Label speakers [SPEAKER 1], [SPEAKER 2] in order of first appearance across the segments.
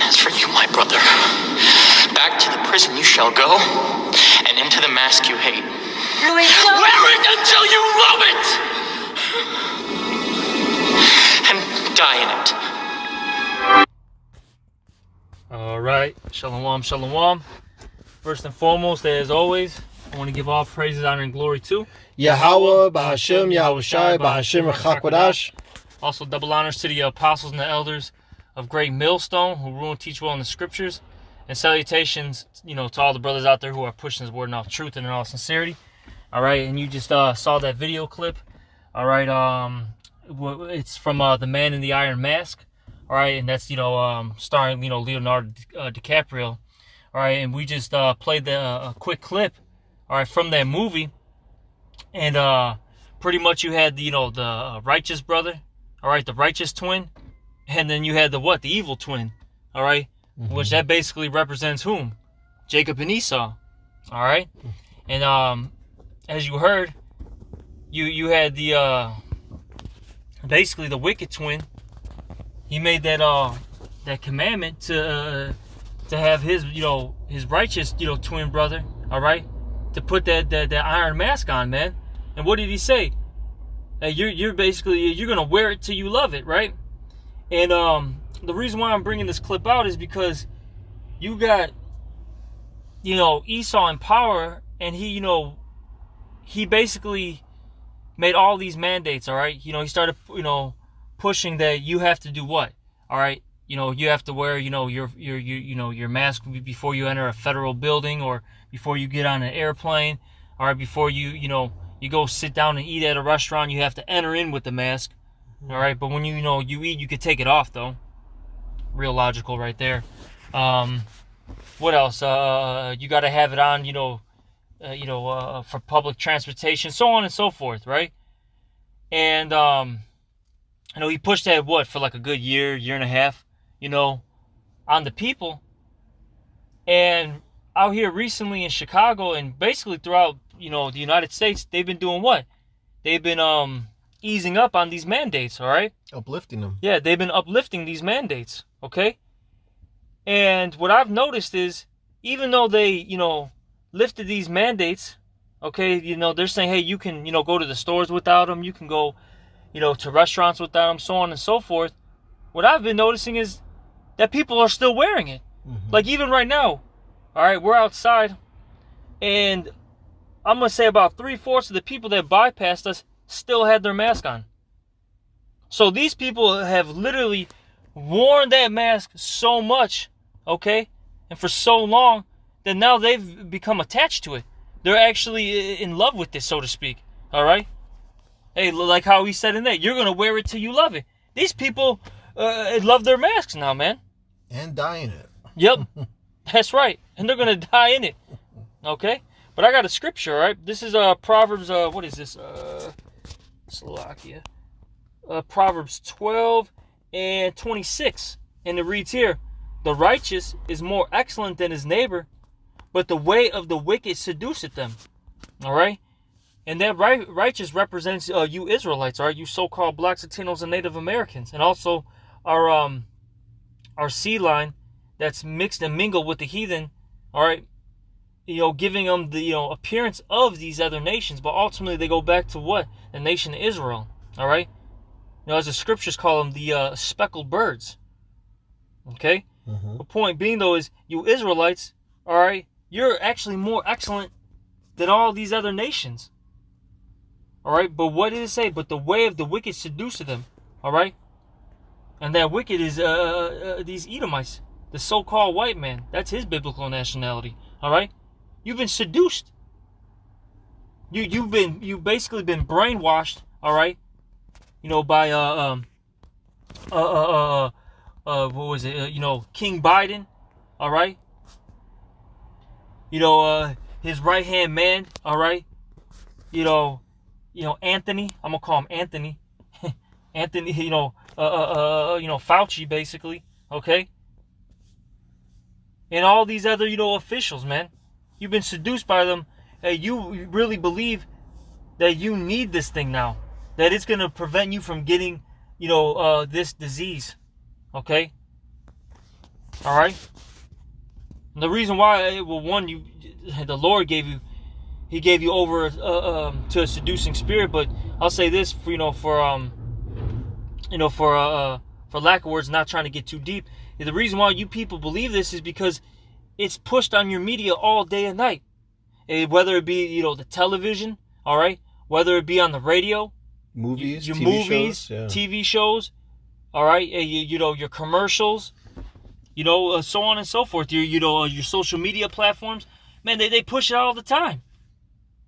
[SPEAKER 1] As for you, my brother, back to the prison you shall go, and into the mask you hate.
[SPEAKER 2] Louis, don't.
[SPEAKER 1] Wear it until you love it! And die in it.
[SPEAKER 3] Alright, shalom, shalom. First and foremost, as always, I want to give all praises, honor, and glory to
[SPEAKER 4] Yahweh, Bahashem, Yahushai, Bahashem, Chakwadash.
[SPEAKER 3] Also, double honors to the apostles and the elders of Great Millstone who rule and teach well in the scriptures. And salutations, to all the brothers out there who are pushing this word in all truth and in all sincerity. Alright, and you just saw that video clip. Alright, it's from The Man in the Iron Mask. Alright, and that's, starring, Leonardo DiCaprio. Alright, and we just played a quick clip, alright, from that movie. And pretty much you had the righteous brother, alright, the righteous twin, and then you had the evil twin, alright, which that basically represents whom? Jacob and Esau, alright, and as you heard, you had the basically the wicked twin. He made that commandment to have his his righteous twin brother, alright, to put that iron mask on, man. And what did he say? Hey, you're basically gonna wear it till you love it, right? And the reason why I'm bringing this clip out is because you got Esau in power, and he basically made all these mandates, all right? He started pushing that you have to do what, all right? You have to wear your mask before you enter a federal building, or before you get on an airplane, all right? Before you go sit down and eat at a restaurant, you have to enter in with the mask, all right? But when you eat, you could take it off though. Real logical right there. What else? You got to have it on, for public transportation, so on and so forth, right? And he pushed that for like a good year and a half, on the people. And out here recently in Chicago, and basically throughout the United States, they've been doing what? They've been easing up on these mandates, all right?
[SPEAKER 4] Uplifting them.
[SPEAKER 3] Yeah, they've been uplifting these mandates, okay? And what I've noticed is, even though they, lifted these mandates, okay, they're saying, hey, you can, go to the stores without them, you can go, to restaurants without them, so on and so forth. What I've been noticing is that people are still wearing it. Like even right now, all right, we're outside, and I'm going to say about 3/4 of the people that bypassed us still had their mask on. So these people have literally worn that mask so much, okay, and for so long, that now they've become attached to it. They're actually in love with this, so to speak, all right? Hey, like how he said in there, you're going to wear it till you love it. These people love their masks now, man.
[SPEAKER 4] And die in it.
[SPEAKER 3] Yep, that's right. And they're going to die in it, okay? But I got a scripture, all right? This is Proverbs, what is this? Slovakia. Proverbs 12 and 26. And it reads here, the righteous is more excellent than his neighbor, but the way of the wicked seduceth them. All right? And that righteous represents you Israelites, all right? You so-called blacks, Latinos, and Native Americans. And also our seed line that's mixed and mingled with the heathen, all right? Giving them the appearance of these other nations, but ultimately they go back to what? The nation of Israel, all right? As the scriptures call them, the speckled birds, okay? The point being, though, is you Israelites, all right, you're actually more excellent than all these other nations, all right? But what did it say? But the way of the wicked seduceth them, all right? And that wicked is these Edomites, the so-called white man. That's his biblical nationality, all right? You've been seduced. You've basically been brainwashed, all right? By what was it? King Biden, all right? His right-hand man, all right? Anthony, I'm gonna call him Anthony. Anthony, Fauci, basically, okay? And all these other, officials, man. You've been seduced by them. Hey, you really believe that you need this thing now. that it's going to prevent you from getting, this disease. Okay? All right? And the reason why, the Lord gave you, He gave you over to a seducing spirit. But I'll say this, for lack of words, not trying to get too deep. The reason why you people believe this is because it's pushed on your media all day and night. Whether it be, the television, all right? Whether it be on the radio,
[SPEAKER 4] Movies,
[SPEAKER 3] your
[SPEAKER 4] TV
[SPEAKER 3] movies,
[SPEAKER 4] shows, yeah.
[SPEAKER 3] TV shows, all right? Your commercials, so on and so forth. Your social media platforms, man, they push it all the time.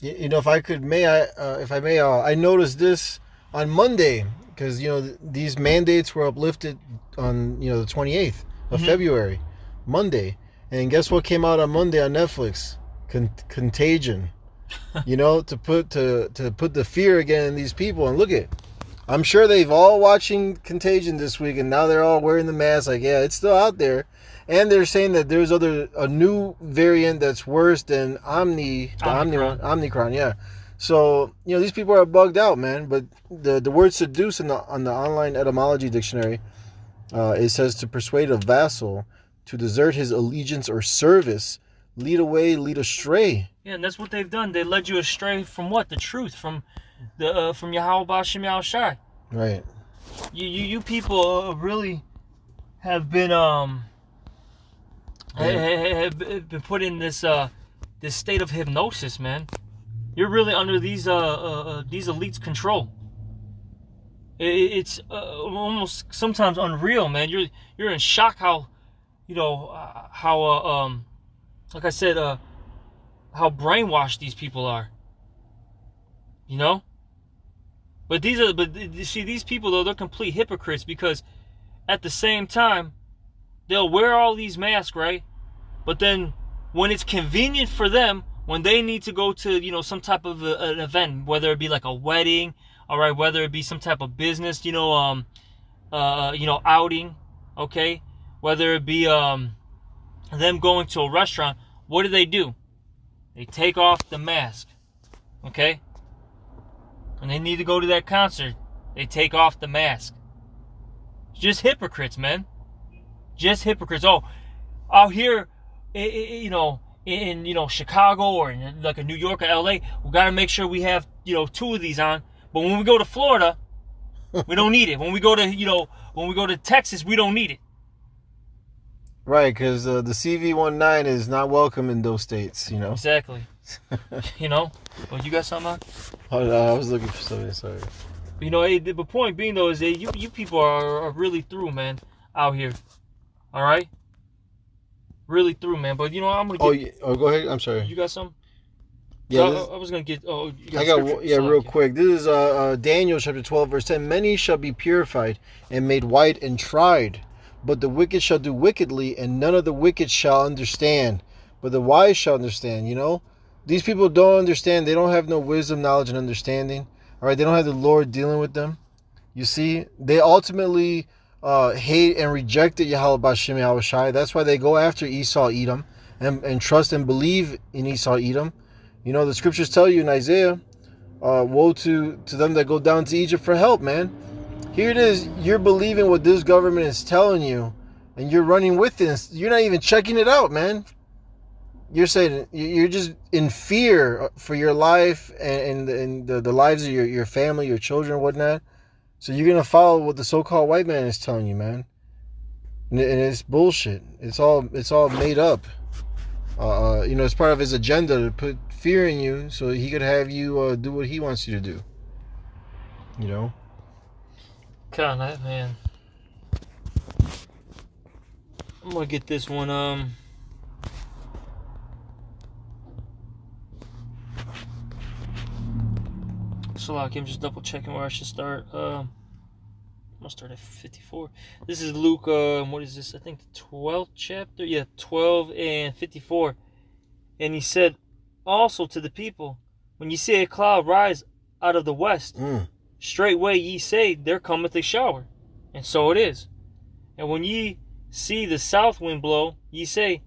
[SPEAKER 4] If I may, I noticed this on Monday because these mandates were uplifted on the 28th of February, Monday, and guess what came out on Monday on Netflix? Contagion. To put the fear again in these people. And look at, I'm sure they've all watching Contagion this week, and now they're all wearing the mask. Like, yeah, it's still out there, and they're saying that there's a new variant that's worse than Omicron. Yeah. So these people are bugged out, man. But the word seduce on the online etymology dictionary, it says to persuade a vassal to desert his allegiance or service, lead away, lead astray.
[SPEAKER 3] Yeah, and that's what they've done. They led you astray from what? The truth, from Yahweh B'Shem Yahushai.
[SPEAKER 4] Right.
[SPEAKER 3] You people really have been have been put in this state of hypnosis, man. You're really under these elites' control. It's almost sometimes unreal, man. You're in shock how like I said, how brainwashed these people are. But these people though, they're complete hypocrites, because at the same time they'll wear all these masks, right? But then when it's convenient for them, when they need to go to some type of an event, whether it be like a wedding, all right, whether it be some type of business, outing, okay, whether it be them going to a restaurant, what do? They take off the mask, okay? When they need to go to that concert, they take off the mask. Just hypocrites, man. Just hypocrites. Oh, out here, in Chicago or in like a New York or LA, we got to make sure we have two of these on. But when we go to Florida, we don't need it. When we go to Texas, we don't need it.
[SPEAKER 4] Right, because the CV-19 is not welcome in those states,
[SPEAKER 3] Exactly. Well, you got something on?
[SPEAKER 4] I was looking for something, sorry.
[SPEAKER 3] The point being, though, is that you people are really through, man, out here. All right? Really through, man. But, I'm going to get...
[SPEAKER 4] Oh, go ahead. I'm sorry.
[SPEAKER 3] You got something?
[SPEAKER 4] Yeah,
[SPEAKER 3] so I was going to get... Oh,
[SPEAKER 4] I got, real quick. This is Daniel chapter 12, verse 10. Many shall be purified and made white and tried. But the wicked shall do wickedly, and none of the wicked shall understand. But the wise shall understand, These people don't understand. They don't have no wisdom, knowledge, and understanding. All right, they don't have the Lord dealing with them. You see, they ultimately hate and rejected Yahweh B'Shem Yahushai. That's why they go after Esau, Edom, and trust and believe in Esau, Edom. The scriptures tell you in Isaiah, woe to them that go down to Egypt for help, man. Here it is, you're believing what this government is telling you, and you're running with it. You're not even checking it out, man. You're saying you're just in fear for your life and the lives of your family, your children, whatnot. So you're going to follow what the so-called white man is telling you, man. And it's bullshit. It's all made up. It's part of his agenda to put fear in you so he could have you do what he wants you to do.
[SPEAKER 3] God, man. I'm gonna get this one. So like, I'm just double checking where I should start. I'm gonna start at 54. This is Luke. What is this? I think the 12th chapter. Yeah, 12 and 54. And he said, also to the people, when you see a cloud rise out of the west, straightway ye say, there cometh a shower. And so it is. And when ye see the south wind blow, ye say,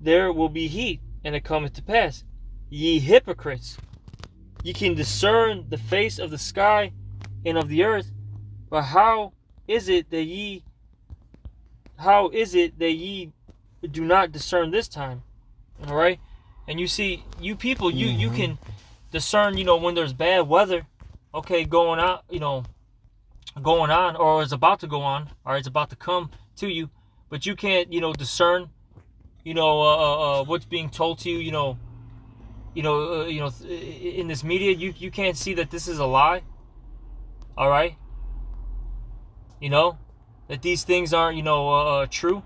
[SPEAKER 3] there will be heat, and it cometh to pass. Ye hypocrites, ye can discern the face of the sky, and of the earth. But how is it that ye do not discern this time? All right, and you see, you people, you can discern, when there's bad weather, okay, going on, or is about to go on, or it's about to come to you, but you can't, discern, what's being told to you, in this media. You can't see that this is a lie. All right, that these things aren't, true,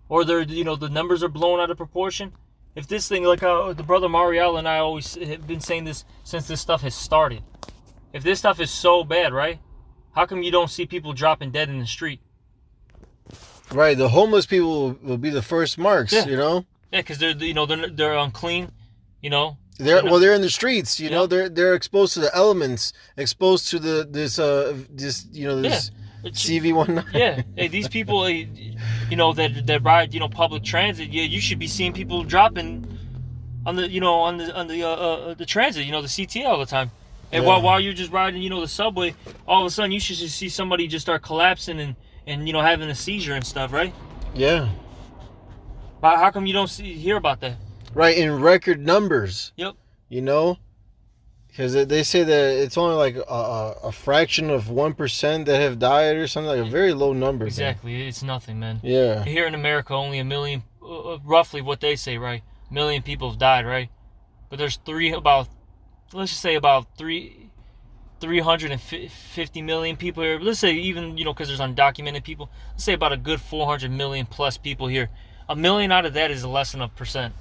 [SPEAKER 3] or they're, the numbers are blown out of proportion. If this thing, like the brother Mariel and I always have been saying this since this stuff has started. If this stuff is so bad, right? How come you don't see people dropping dead in the street?
[SPEAKER 4] Right, the homeless people will be the first marks,
[SPEAKER 3] Yeah.
[SPEAKER 4] Yeah,
[SPEAKER 3] because they're unclean,
[SPEAKER 4] They're in the streets, they're exposed to the elements, exposed to this CV19.
[SPEAKER 3] Yeah, hey, these people, that ride, public transit. Yeah, you should be seeing people dropping on the, the transit, the CTA all the time. And while you're just riding, the subway, all of a sudden you should just see somebody just start collapsing and having a seizure and stuff, right?
[SPEAKER 4] Yeah.
[SPEAKER 3] But how come you don't hear about that?
[SPEAKER 4] Right, in record numbers.
[SPEAKER 3] Yep.
[SPEAKER 4] Because they say that it's only like a fraction of 1% that have died or something, like a very low number.
[SPEAKER 3] Exactly, it's nothing, man.
[SPEAKER 4] Yeah.
[SPEAKER 3] Here in America, only 1 million, roughly what they say, right? 1 million people have died, right? But there's let's just say about 350 million people here. Let's say even, because there's undocumented people. Let's say about a good 400 million plus people here. 1 million out of that is less than 1%.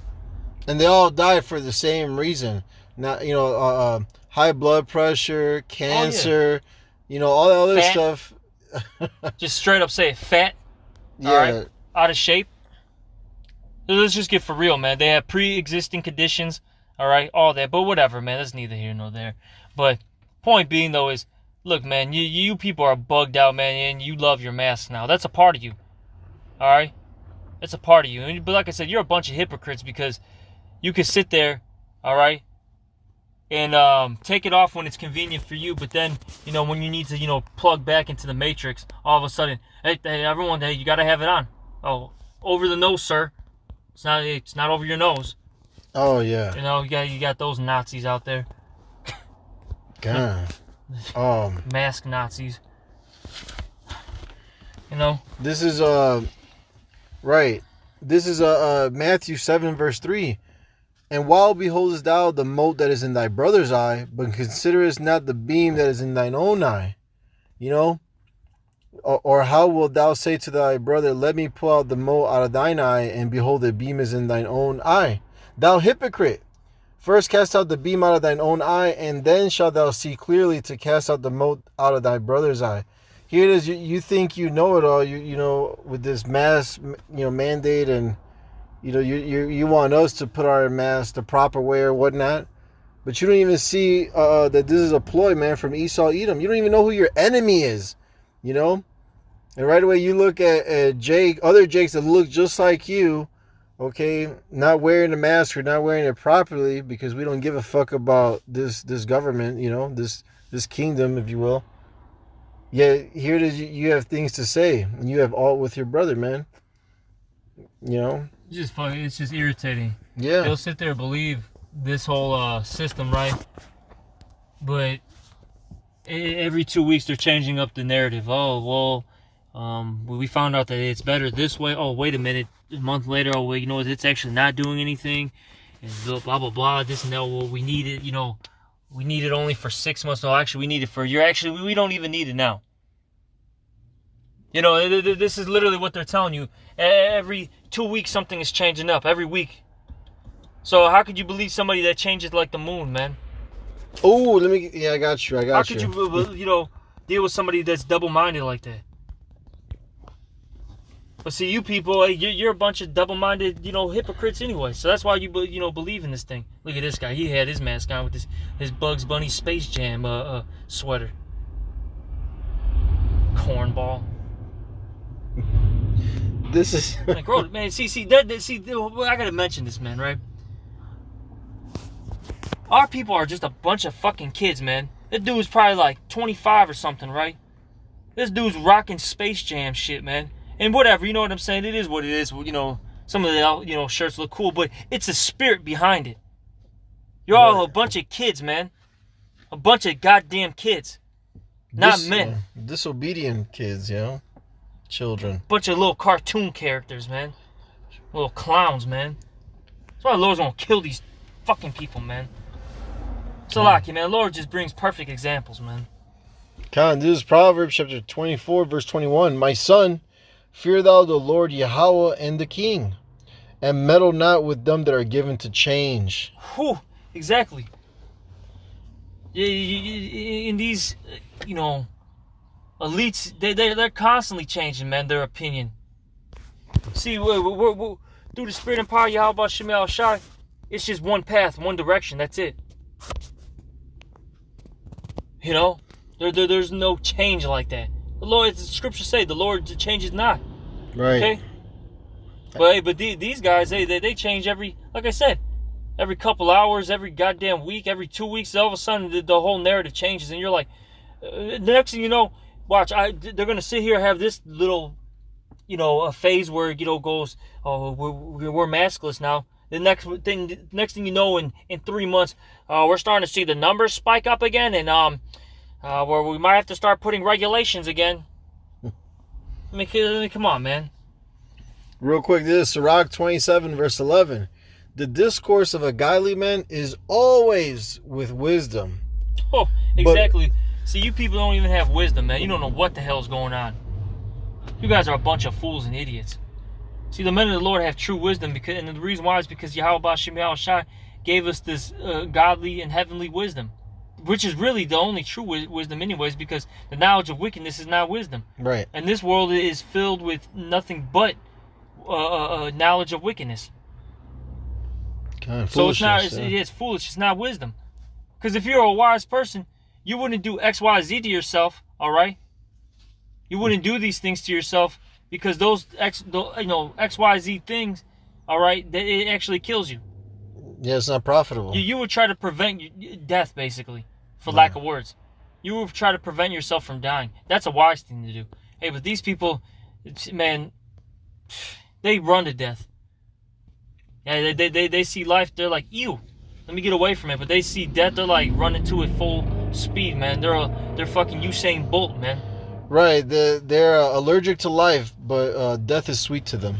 [SPEAKER 4] And they all died for the same reason. Not, high blood pressure, cancer, all that other
[SPEAKER 3] Fat.
[SPEAKER 4] stuff.
[SPEAKER 3] Just straight up say it, fat.
[SPEAKER 4] Yeah.
[SPEAKER 3] All right, out of shape. Let's just get for real, man. They have pre-existing conditions. All right, all that, but whatever, man. That's neither here nor there. But point being, though, is, look, man, you people are bugged out, man, and you love your mask now. That's a part of you. All right, that's a part of you. But like I said, you're a bunch of hypocrites because you can sit there, all right, and take it off when it's convenient for you. But then, when you need to, plug back into the matrix, all of a sudden, hey, everyone, hey, you gotta have it on. Oh, over the nose, sir. It's not over your nose.
[SPEAKER 4] Oh yeah.
[SPEAKER 3] You got those Nazis out there.
[SPEAKER 4] God.
[SPEAKER 3] Mask Nazis.
[SPEAKER 4] This is right. This is Matthew 7 verse 3. And while beholdest thou the mote that is in thy brother's eye, but considerest not the beam that is in thine own eye, or how wilt thou say to thy brother, let me pull out the mote out of thine eye, and behold, the beam is in thine own eye? Thou hypocrite! First cast out the beam out of thine own eye, and then shalt thou see clearly to cast out the mote out of thy brother's eye. Here it is. You think you know it all. With this mask, mandate, and you want us to put our mask the proper way or whatnot, but you don't even see that this is a ploy, man, from Esau Edom. You don't even know who your enemy is, and right away you look at Jake, other Jakes that look just like you. Okay, not wearing a mask or not wearing it properly because we don't give a fuck about this government, this kingdom, if you will. Yeah, here it is. You have things to say, and you have all with your brother, man.
[SPEAKER 3] It's just funny. It's just irritating.
[SPEAKER 4] Yeah.
[SPEAKER 3] They'll sit there and believe this whole system, right? But every 2 weeks they're changing up the narrative. Oh, well, we found out that it's better this way. Oh, wait a minute. A month later, oh, well, it's actually not doing anything. And blah, blah, blah, this and that. Well, we need it, we need it only for 6 months. No, actually, we need it for a year. Actually, we don't even need it now. This is literally what they're telling you. Every 2 weeks, something is changing up. Every week. So how could you believe somebody that changes like the moon, man?
[SPEAKER 4] Oh, I got you.
[SPEAKER 3] How could you, deal with somebody that's double-minded like that? But see, you people, you're a bunch of double-minded, hypocrites anyway. So that's why you believe in this thing. Look at this guy. He had his mask on with his Bugs Bunny Space Jam sweater. Cornball.
[SPEAKER 4] This is
[SPEAKER 3] like, bro, man. See, I gotta mention this, man. Right? Our people are just a bunch of fucking kids, man. That dude's probably like 25 or something, right? This dude's rocking Space Jam shit, man. And whatever, you know what I'm saying? It is what it is. You know, some of the, you know, shirts look cool, but it's a spirit behind it. You're all a bunch of kids, man. A bunch of goddamn kids. Not men.
[SPEAKER 4] Disobedient kids, you know? Children.
[SPEAKER 3] Bunch of little cartoon characters, man. Little clowns, man. That's why the Lord's gonna kill these fucking people, man. So lucky, man. The Lord just brings perfect examples, man.
[SPEAKER 4] Con, this is Proverbs chapter 24, verse 21. My son, fear thou the Lord Yahweh and the king, and meddle not with them that are given to change.
[SPEAKER 3] Whew, exactly. In these, you know, elites, they're constantly changing, man, their opinion. See, we're through the spirit and power of Yahweh Shem Shai, it's just one path, one direction, that's it. You know? There's no change like that. The Lord, the scriptures say, the Lord changes not.
[SPEAKER 4] Right.
[SPEAKER 3] Okay? But these guys, they change like I said, every couple hours, every goddamn week, every 2 weeks, all of a sudden the whole narrative changes. And you're like, the next thing you know, watch, they're going to sit here and have this little, you know, a phase where, you know, goes, oh, we're maskless now. The next thing you know, in 3 months, we're starting to see the numbers spike up again, and where we might have to start putting regulations again. I mean, come on, man.
[SPEAKER 4] Real quick, this is Sirach 27, verse 11. The discourse of a godly man is always with wisdom.
[SPEAKER 3] Oh, exactly. See, you people don't even have wisdom, man. You don't know what the hell's going on. You guys are a bunch of fools and idiots. See, the men of the Lord have true wisdom, and the reason why is because Yahweh Shem Shai gave us this godly and heavenly wisdom, which is really the only true wisdom anyways, because the knowledge of wickedness is not wisdom.
[SPEAKER 4] Right.
[SPEAKER 3] And this world is filled with nothing but knowledge of wickedness.
[SPEAKER 4] Kind of
[SPEAKER 3] so it's foolish. It's not wisdom. Because if you're a wise person, you wouldn't do X, Y, Z to yourself, all right? You wouldn't do these things to yourself because those X, Y, Z things, all right, it actually kills you.
[SPEAKER 4] Yeah, it's not profitable.
[SPEAKER 3] You would try to prevent death, basically, for lack of words. You would try to prevent yourself from dying. That's a wise thing to do. Hey, but these people, man, they run to death. Yeah, they see life, they're like, ew, let me get away from it. But they see death, they're like running to it full speed, man. They're fucking Usain Bolt, man.
[SPEAKER 4] Right, they're allergic to life, but death is sweet to them.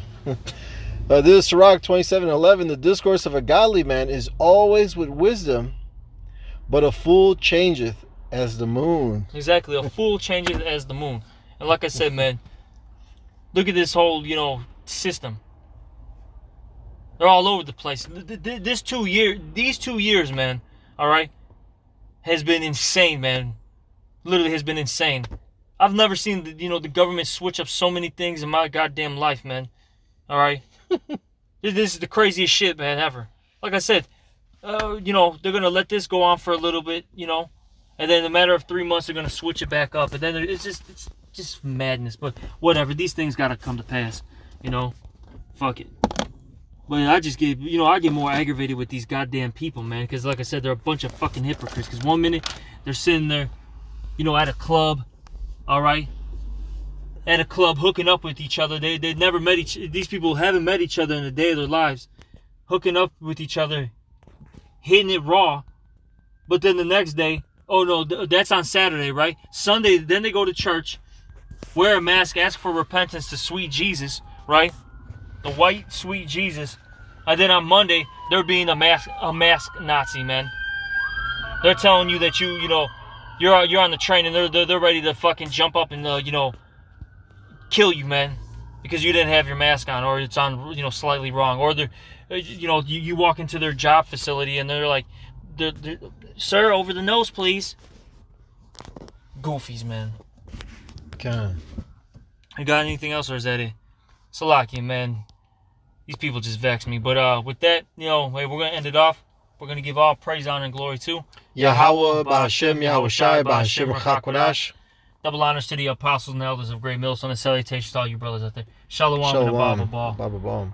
[SPEAKER 4] This is Sirach 27:11. The discourse of a godly man is always with wisdom, but a fool changeth as the moon.
[SPEAKER 3] Exactly, a fool changes as the moon. And like I said, man, look at this whole, system. They're all over the place. These 2 years, man, all right, has been insane, man. Literally has been insane. I've never seen the government switch up so many things in my goddamn life, man. All right. This is the craziest shit, man, ever. Like I said, they're gonna let this go on for a little bit, and then in a matter of 3 months they're gonna switch it back up, and then it's just madness. But whatever, these things gotta come to pass, Fuck it. But I just I get more aggravated with these goddamn people, man, because like I said, they're a bunch of fucking hypocrites. Because 1 minute they're sitting there, at a club, all right. At a club, hooking up with each other. They never met these people haven't met each other in a day of their lives. Hooking up with each other, hitting it raw. But then the next day, oh no, that's on Saturday, right? Sunday, then they go to church, wear a mask, ask for repentance to sweet Jesus, right? The white sweet Jesus. And then on Monday, they're being a mask Nazi, man. They're telling you that you're on the train and they're ready to fucking jump up and kill you, man, because you didn't have your mask on, or it's on slightly wrong, or they're you walk into their job facility and they're like, sir, over the nose, please. Goofies, man.
[SPEAKER 4] God.
[SPEAKER 3] You got anything else, or is that it? Salaki, man. These people just vex me. But with that, we're gonna end it off. We're gonna give all praise, honor, and glory to
[SPEAKER 4] Yahweh, Ba'Hashem, Yahweh Shai, Ba'Hashem, Chakwadash.
[SPEAKER 3] Double honors to the apostles and elders of Great Millstone, and salutations to all you brothers out there. Shalom and a Baba Ball.
[SPEAKER 4] Baba Ball.